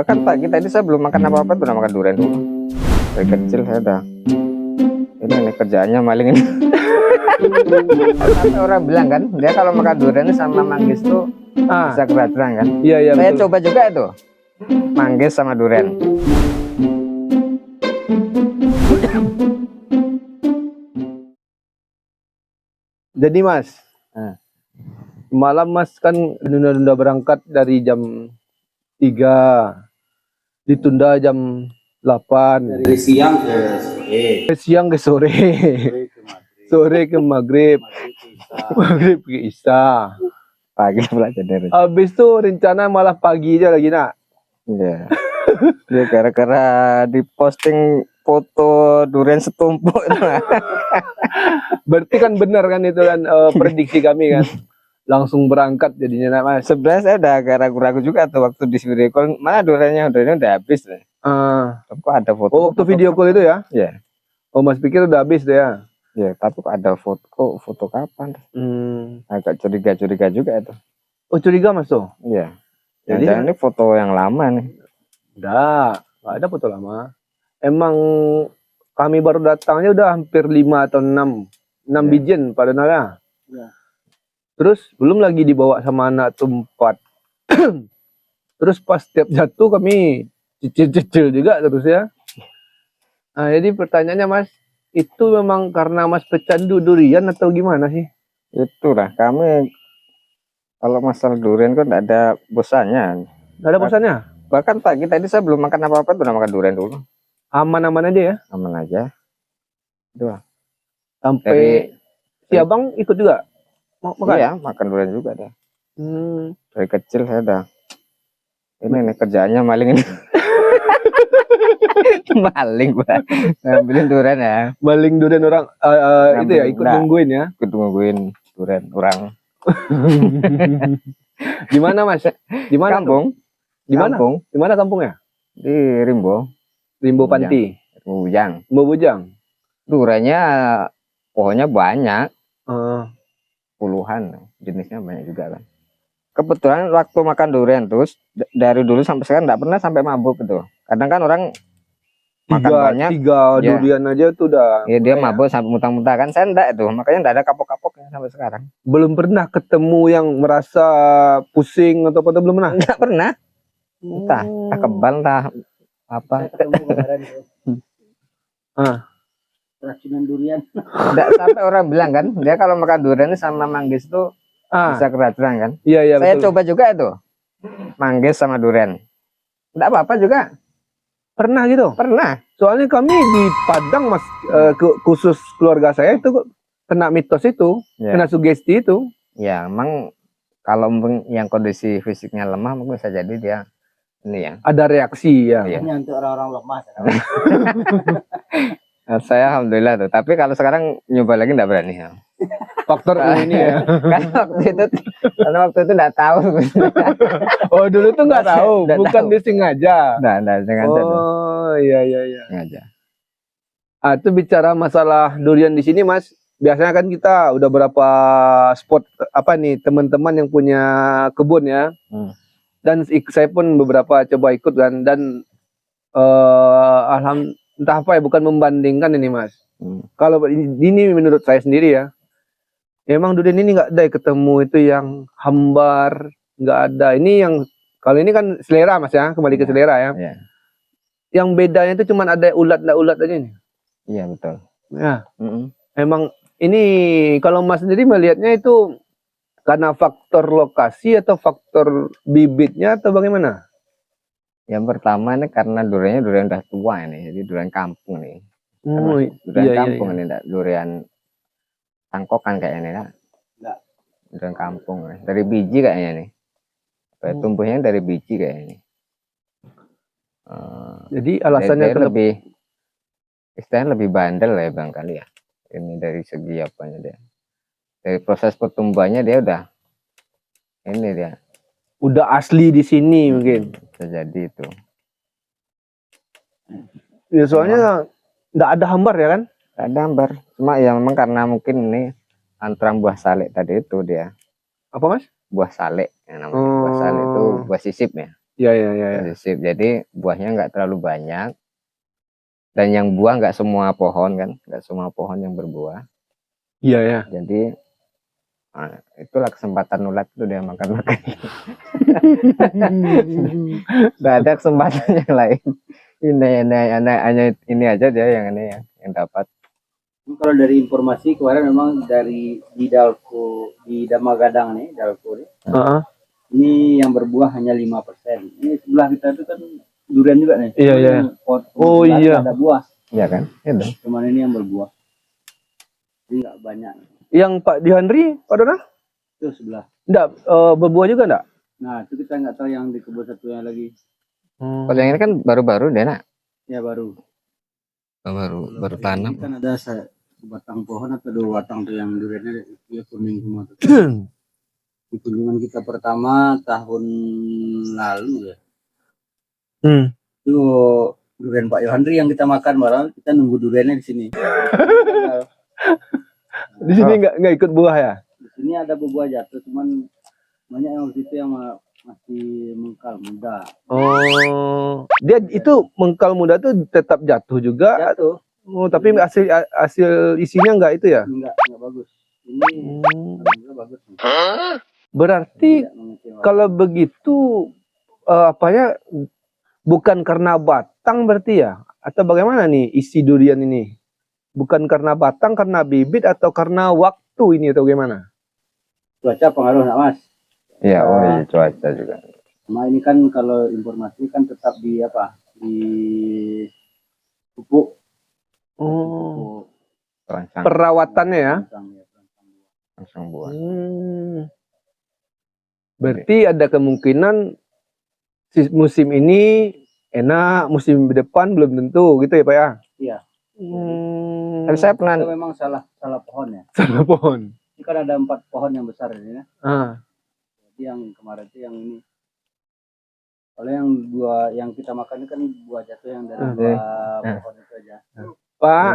Kan pagi tadi saya belum makan apa-apa, udah makan durian dulu. Dari kecil saya udah ini kerjaannya maling ini. Sampai orang bilang kan, dia kalau makan durian ini sama manggis tuh bisa keracunan kan. Iya, iya, Saya betul. coba juga itu manggis sama durian. Jadi Mas, malam Mas kan nunda berangkat dari jam 3, ditunda jam 8, Dari siang ke sore, siang ke sore, sore ke maghrib, maghrib ke isya. Pagi pula jadi. Habis itu rencana malah pagi aja lagi nak. Iya. Dia gara-gara diposting foto durian setumpuk itu. Berarti kan benar kan itu kan prediksi kami kan. Langsung berangkat jadinya nak Mas. Sebenarnya saya udah agak ragu-ragu juga tuh waktu di video call, mana duriannya udah habis. Kok ada foto? Oh, waktu video call itu ya? Iya. Oh, Mas pikir udah habis deh ya? Ya, tapi kok ada foto kapan? Agak curiga juga itu. Oh, curiga Mas tuh? Iya. Jadi Jangan ini foto yang lama nih. Udah, nggak ada foto lama. Emang kami baru datangnya udah hampir 5 atau 6 Ya. bijian pada nala. Ya. Terus belum lagi dibawa sama anak tuh 4. Terus pas tiap jatuh kami cicil-cicil juga terus ya. Nah, jadi pertanyaannya Mas, itu memang karena Mas pecandu durian atau gimana sih? Itulah kami kalau masalah durian kan tidak ada bosannya. Nggak ada bosannya? Bahkan pagi tadi saya belum makan apa-apa, udah makan durian dulu. Aman-aman aja ya? Aman aja. Itu Sampai si abang ikut juga? Mau makan? Iya, makan durian juga deh. Dari kecil saya udah ini kerjaannya maling ini. Maling gua. Ngambilin durian ya. Maling durian orang itu ya, ikut nungguin ya? Ikut nungguin durian orang. Di mana Mas? Di mana? Kampung. Di mana? Kampung. Di mana kampungnya? Di Rimbo. Rimbo Panti. Rimbo Bujang. Rimbo Bujang. Duriannya pohonnya banyak. Puluhan. Puluhan. Jenisnya banyak juga kan. Kebetulan waktu makan durian terus dari dulu sampai sekarang nggak pernah sampai mabuk gitu. Kadang kan orang makan banyak, tiga ya, durian aja tuh udah. Ya dia mabuk sampai muntah-muntah kan. Saya enggak itu, makanya enggak ada kapok-kapoknya sampai sekarang. Belum pernah ketemu yang merasa pusing atau apa, belum pernah. Enggak pernah. Entah kebal entah apa. ketemu kemarin tuh. Keracunan durian. Enggak, sampai orang bilang kan, dia kalau makan durian sama manggis tuh bisa keracunan kan. Iya, iya, Saya betul. coba juga itu. Manggis sama durian. Enggak apa-apa juga. Pernah gitu? Pernah. Soalnya kami di Padang Mas, khusus keluarga saya itu kena mitos itu, Ya. kena sugesti itu. Ya, emang kalau yang kondisi fisiknya lemah mungkin bisa jadi dia ini ya. Ada reaksi ya. Iya. Hanya untuk orang-orang lemah. Saya alhamdulillah tuh. Tapi kalau sekarang nyoba lagi enggak berani ya. Faktor ini ya. Karena waktu itu enggak tahu. Oh, dulu tuh nggak tahu, Nggak bukan tahu. disengaja. Enggak sengaja tuh. Oh, iya, iya, iya. Sengaja. Itu bicara masalah durian di sini Mas. Biasanya kan kita udah berapa spot apa nih teman-teman yang punya kebun ya. Dan saya pun beberapa coba ikut kan, dan alhamdulillah, entah apa ya, bukan membandingkan ini Mas. Kalau ini menurut saya sendiri ya, emang durian ini nggak ada ketemu itu yang hambar, nggak ada. Ini yang kalau ini kan selera Mas ya, kembali ke selera ya. Iya. Yang bedanya itu cuma ada ulat aja nih. Iya betul. Ya, emang ini kalau Mas sendiri melihatnya itu karena faktor lokasi atau faktor bibitnya atau bagaimana? Yang pertama ini karena duriannya durian udah tua ini, jadi durian kampung nih. Durian kampung ini, enggak durian tangkokan kayaknya nih, enggak. Durian kampung nih. Dari biji kayaknya nih. Tumbuhnya dari biji kayaknya nih. Jadi alasannya lebih istilahnya lebih bandel ya Bang kali ya. Ini dari segi apanya dia. Dari proses pertumbuhannya dia udah ini dia. Udah asli di sini mungkin. Bisa jadi itu. Ya soalnya nggak ada hambar ya kan? Nggak ada hambar. Cuma ya memang karena mungkin ini antara buah salek tadi itu dia. Apa Mas? Buah salek yang namanya. Buah salek itu buah sisip ya. Iya, iya, iya. masih sip. Jadi buahnya nggak terlalu banyak. Dan yang buah nggak semua pohon kan, nggak semua pohon yang berbuah. Iya, ya. Jadi itulah kesempatan ulat itu dia makan-makan. Nggak ada kesempatan yang lain. Hanya ini aja dia yang ini yang dapat. Kalau dari informasi kemarin memang dari di Dalko di Damagadang nih, Dalko nih, ini yang berbuah hanya 5%. Ini sebelah kita itu kan durian juga nih. Iya, iya. Oh iya. Ada buah. Iya kan? Itu. Cuman ini yang berbuah. Ini nggak banyak. Yang Pak Dihandri, Pak Dona? Itu sebelah. Enggak, berbuah juga enggak? Nah, itu kita nggak tahu yang di kebun satunya lagi. Kalau yang ini kan baru-baru deh nak. Ya baru. Baru tanam. Ini kan ada sebatang pohon atau 2 batang tuh yang duriannya dia kuning semua tuh. Di kunjungan kita pertama tahun lalu ya. Itu durian Pak Yohandri yang kita makan, malah kita nunggu duriannya di sini. Di sini nggak ikut buah ya? Di sini ada buah jatuh, cuman banyak yang waktu itu yang masih mengkal muda. Oh, dia itu mengkal muda tuh tetap jatuh juga? Jatuh. Oh, tapi hasil isinya nggak itu ya? Enggak bagus. Ini alhamdulillah bagus. Berarti kalau begitu apanya bukan karena batang berarti ya? Atau bagaimana nih isi durian ini? Bukan karena batang, karena bibit atau karena waktu ini atau gimana? Cuaca pengaruh nggak Mas? Iya, oh iya cuaca juga. Sama ini kan kalau informasi kan tetap di apa? Di pupuk. Oh, Perangsang. perawatannya ya? Langsung buah. Berarti ada kemungkinan musim ini enak, musim depan belum tentu gitu ya Pak ya? Iya. Tapi saya pernah. Itu memang salah pohon ya. Salah pohon. Ini kan ada 4 pohon yang besar ini ya. Jadi yang kemarin itu yang ini. Kalau yang 2 yang kita makan ini kan buah jatuh yang dari 2 pohon itu aja. Pak.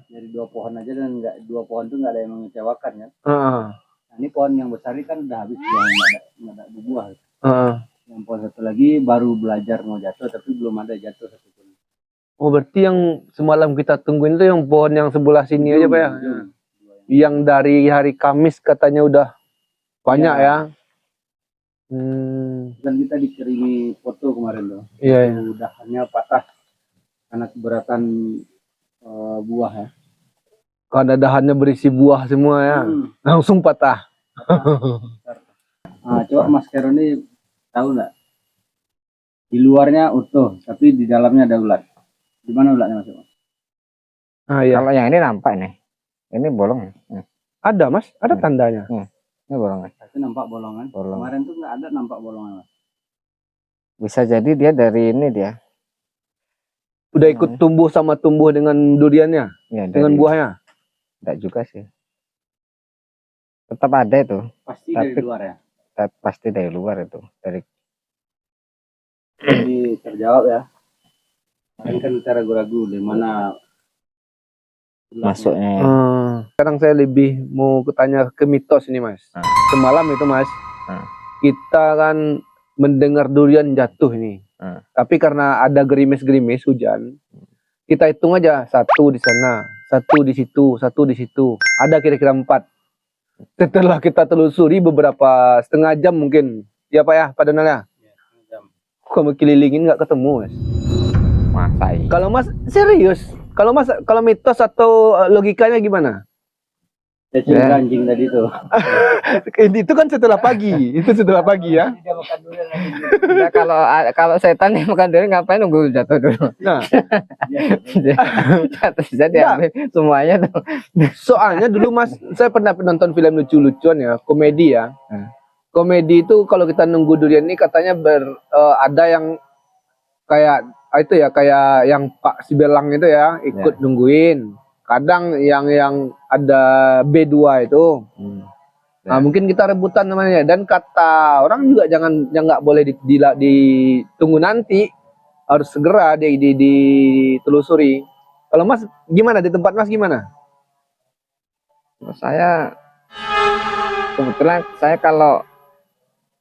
Dari 2 pohon aja dan 2 pohon itu nggak ada yang mengecewakan kan. Nah, ini pohon yang besar ini kan udah habis nggak ada buah. Yang pohon satu lagi baru belajar mau jatuh tapi belum ada jatuh satupun. Oh, berarti yang semalam kita tungguin itu yang pohon yang sebelah sini aja Pak ya? Yang dari hari Kamis katanya udah banyak ya? Dan kita dikirimi foto kemarin tuh. Iya. Dahannya patah karena keberatan buah ya. Karena dahannya berisi buah semua ya, langsung patah. Nah, coba Mas Kero ini tahu nggak? Di luarnya utuh, tapi di dalamnya ada ulat. Di mana ulatnya Mas? Iya. Kalau yang ini nampak nih, ini bolong. Ada Mas, ada tandanya. Ini bolong. Itu nampak bolongan. Kemarin tuh nggak ada nampak bolongan Mas. Bisa jadi dia dari ini dia. Udah ikut tumbuh sama tumbuh dengan duriannya, Ya, dengan buahnya. Enggak juga sih. Tetap ada itu. Pasti dari luar ya. Pasti dari luar itu. Jadi terjawab ya. Ini kan kita ragu-ragu di mana masuknya. Sekarang saya lebih mau tanya ke mitos ini Mas. Semalam itu Mas, kita kan mendengar durian jatuh ini. Tapi karena ada gerimis-gerimis hujan, kita hitung aja 1 di sana, 1 di situ, 1 di situ. Ada kira-kira 4. Setelah kita telusuri beberapa setengah jam mungkin, ya Pak ya, Pak Donald ya. Kamu kelilingin nggak ketemu Mas. Masa iya? Kalau Mas serius, kalau mitos atau logikanya gimana? Ya. Anjing tadi tuh. Itu kan setelah pagi, itu setelah pagi ya. Dia makan durian lagi. Nah, kalau setan yang makan durian ngapain nunggu jatuh dulu? Nah, jadi ambil semuanya tuh. Soalnya dulu Mas, saya pernah nonton film lucu-lucuan ya, komedi ya. Komedi itu kalau kita nunggu durian ini katanya ada yang kayak itu ya, kayak yang Pak Sibelang itu ya ikut nungguin. Kadang yang ada B2 itu. Nah, mungkin kita rebutan namanya. Dan kata orang juga jangan nggak boleh ditunggu nanti, harus segera ditelusuri. Kalau Mas gimana, di tempat Mas gimana? Saya kebetulan kalau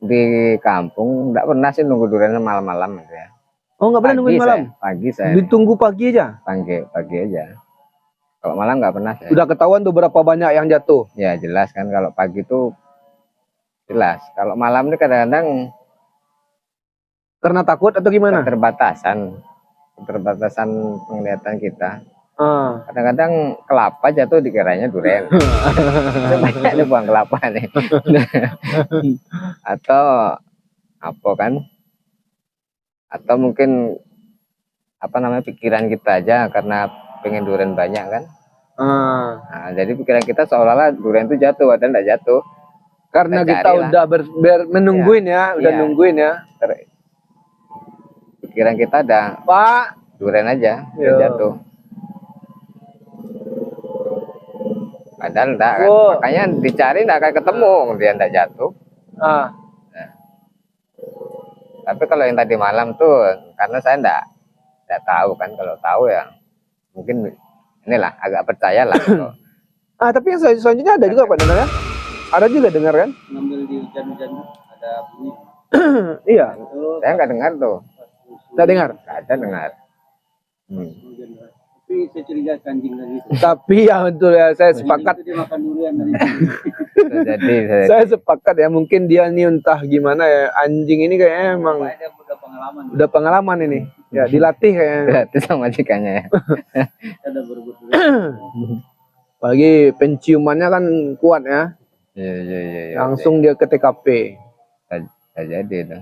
di kampung nggak pernah sih nunggu durian malam-malam gitu ya. Oh, nggak pernah nungguin malam? Pagi saya Ditunggu pagi aja? pagi aja. Kalau malam nggak pernah saya. Udah ketahuan tuh berapa banyak yang jatuh? Ya jelas kan kalau pagi tuh jelas. Kalau malam ini kadang-kadang Karena takut atau gimana? keterbatasan penglihatan kita. Ah. Kadang-kadang kelapa jatuh dikiranya durian. Itu banyaknya buang kelapa nih. Atau apa kan? Atau mungkin apa namanya pikiran kita aja karena pengen durian banyak kan. Nah, jadi pikiran kita seolah-olah durian itu jatuh, padahal enggak jatuh. Karena kita carilah. udah menungguin ya, udah Iya. nungguin ya. Pikiran kita ada Pak, durian aja, udah Yo. jatuh. Padahal enggak kan. Oh. Makanya dicari enggak akan ketemu, dia enggak jatuh. Ah. Nah. Tapi kalau yang tadi malam tuh karena saya enggak tahu kan, kalau tahu ya mungkin inilah agak percaya lah. Tapi yang selanjutnya ada juga Pak dengar ya? Ada juga dengar kan? Ngambil di hujan-hujan ada bunyi. Iya. Saya nggak dengar tuh. Nggak dengar? Nggak ada dengar. Tapi saya curiga anjing tadi itu. Tapi ya betul ya, saya sepakat. Itu dia makan durian tadi. Jadi Saya sepakat ya, mungkin dia nih entah gimana ya, anjing ini kayaknya emang Dia udah pengalaman ini. Ya, dilatih kayaknya. itu sama majikannya ya. ada berebut durian. Apalagi penciumannya kan kuat ya. Iya. Langsung dia ke TKP. Bisa jadi itu.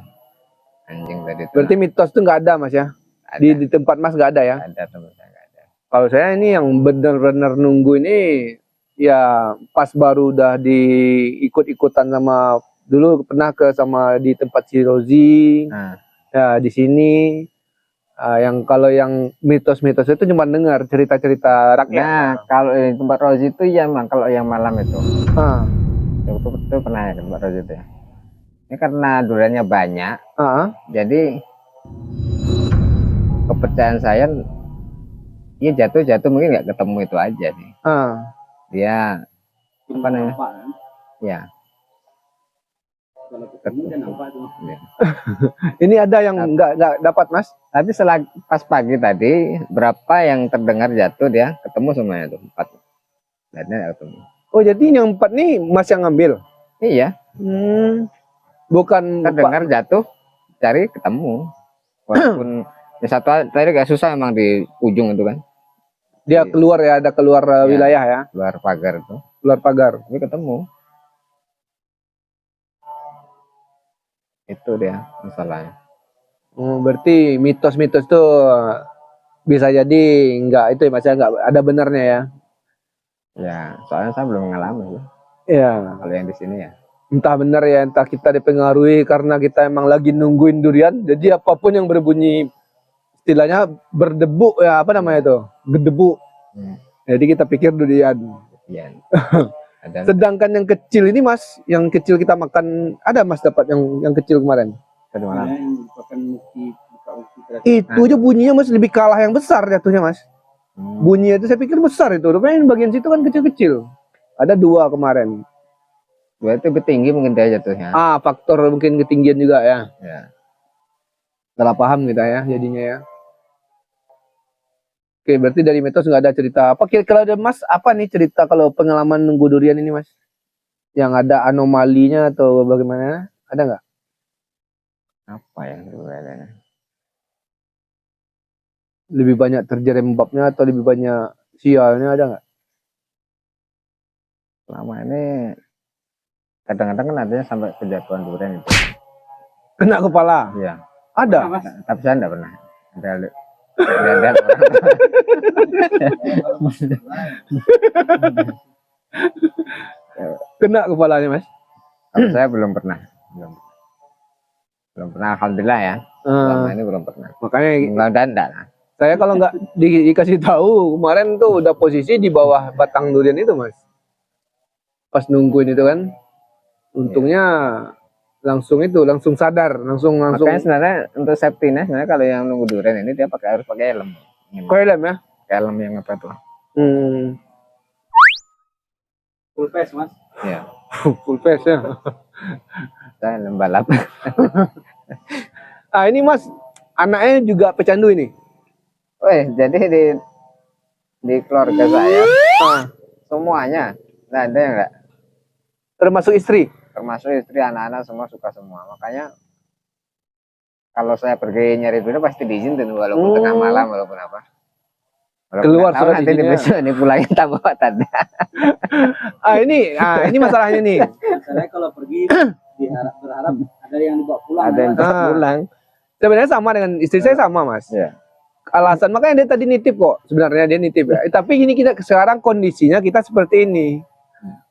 Anjing tadi itu. Berarti mitos itu nggak ada Mas ya? Ada. Di tempat Mas nggak ada ya? Ada teman saya nggak ada. Kalau saya ini yang benar-benar nunggu ini ya pas baru udah diikut-ikutan sama dulu pernah sama di tempat si Rozi. Ya di sini yang kalau yang mitos-mitos itu cuma dengar cerita-cerita rakyat. Nah, kalau di tempat Rozi itu ya emang kalau yang malam itu. Itu pernah ya ke tempat Rozi itu ya. Ini karena duriannya banyak. Jadi kepercayaan saya ya jatuh mungkin nggak ketemu itu aja nih. Dia apa namanya? Ya. Kalau ketemu dia nampak tuh. Ini ada yang nggak dapat Mas? Tapi pas pagi tadi berapa yang terdengar jatuh dia ketemu semuanya tuh 4. Dan ketemu. Oh jadi yang 4 nih Mas yang ngambil? Iya. Bukan terdengar jatuh cari ketemu. Walaupun ya satu tadi gak susah emang di ujung itu kan. Dia keluar ya, ada keluar wilayah ya. Keluar pagar itu. Keluar pagar. Tapi ketemu. Itu dia masalahnya. Berarti mitos-mitos tuh bisa jadi enggak itu ya Mas, enggak ada benarnya ya. Ya, soalnya saya belum mengalami. Iya. Kalau yang di sini ya. Entah benar ya, entah kita dipengaruhi karena kita emang lagi nungguin durian. Jadi apapun yang berbunyi istilahnya berdebu ya, apa namanya itu? Gedebu. Jadi kita pikir durian. Iya. Sedangkan yang kecil ini Mas, yang kecil kita makan, ada Mas dapat yang kecil kemarin? Tadi malam. Itu aja bunyinya Mas lebih kalah yang besar jatuhnya Mas. Bunyinya itu saya pikir besar itu, rupanya bagian situ kan kecil-kecil. Ada 2 kemarin. 2 itu lebih tinggi mungkin dia jatuhnya. Faktor mungkin ketinggian juga ya. Ya. Salah paham kita ya jadinya ya. Oke, berarti dari mitos nggak ada cerita apa. Kalau ada Mas, apa nih cerita kalau pengalaman nunggu durian ini Mas? Yang ada anomalinya atau bagaimana? Ada nggak? Apa yang sebenarnya? Lebih banyak terjerembabnya atau lebih banyak sialnya, ada nggak? Selama ini kadang-kadang kan adanya sampai kejatuhan durian itu. Kena kepala? Iya. Ada? Tapi saya enggak pernah. Lihat orang. Kena kepalanya Mas? Kalau saya belum pernah. Belum pernah, alhamdulillah ya. Selama ini belum pernah. Makanya mudah-mudahan enggak lah. Saya kalau nggak dikasih tahu kemarin tuh udah posisi di bawah batang durian itu Mas. Pas nungguin itu kan, untungnya langsung sadar, langsung. Makanya sebenarnya untuk safety-nya sebenarnya kalau yang nunggu durian ini dia harus pakai helm. Pakai helm ya? Helm yang apa tuh? Full face Mas. Iya. Full face ya. Saya balap. Ah ini Mas, anaknya juga pecandu ini. Weh, jadi di keluarga saya Ah, semuanya nggak ada yang nggak, termasuk istri. termasuk istri, anak-anak semua suka semua. Makanya kalau saya pergi nyari dulu pasti diizinin walaupun tengah malam walaupun apa. Walaupun Keluar nggak tahu surat nanti di izinnya. besok ini pulangin tak bawa tanda. Ini masalahnya nih. Saya kalau pergi berharap ada yang dibawa pulang. Ada yang ya. tak pulang. Sebenarnya sama dengan istri saya sama Mas. Ya. Alasan makanya dia tadi nitip kok. Sebenarnya dia nitip ya. Tapi gini kita sekarang kondisinya kita seperti ini.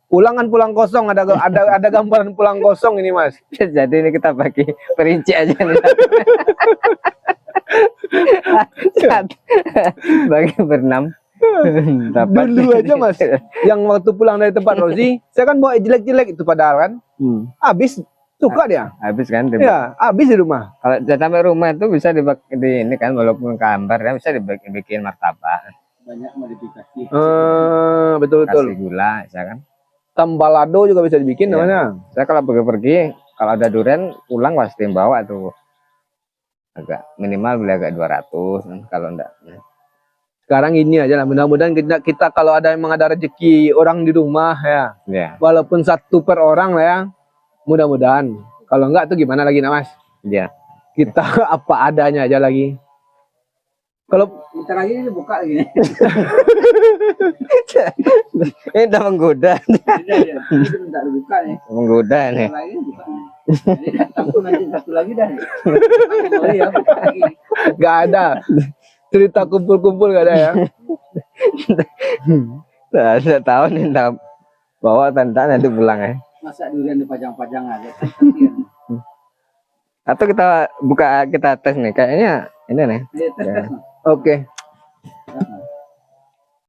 Pulangan pulang kosong, ada gambaran pulang kosong ini Mas. Jadi ini kita bagi perinci aja nih. Bagi berenam. Dapat. Dulu aja Mas, yang waktu pulang dari tempat Rozi, saya kan bawa jelek-jelek itu padahal kan. Habis suka dia. Habis kan Ya, habis di rumah. kalau sudah sampai rumah itu bisa di ini kan walaupun gambar ya bisa dibikin martabak, Banyak modifikasi. Betul-betul. kasih gula, ya kan. Tambalado juga bisa dibikin Iya. namanya. Saya kalau pergi kalau ada durian pulang pasti bawa tuh agak minimal beli agak 200 kan, kalau enggak. Sekarang ini aja lah, mudah-mudahan kita kalau emang ada rezeki orang di rumah ya, Ya, walaupun 1 per orang lah ya, mudah-mudahan. Kalau enggak tuh gimana lagi Mas? ya. Kita apa adanya aja lagi. Kalau Bentar lagi ini buka lagi. Ini udah menggoda, Ini bentar dibuka nih. menggoda nih. Bentar lagi buka nih. Jadi datang pun nanti satu lagi dah. Oh iya, buka lagi. nggak ada cerita kumpul-kumpul nggak ada ya. Nah, saya tahu nih enggak bawa tanda nanti pulang ya. Masa durian dipajang-pajang aja kan kasihan. Atau kita buka kita tes nih kayaknya ini nih. Ini tes-tes. Oke.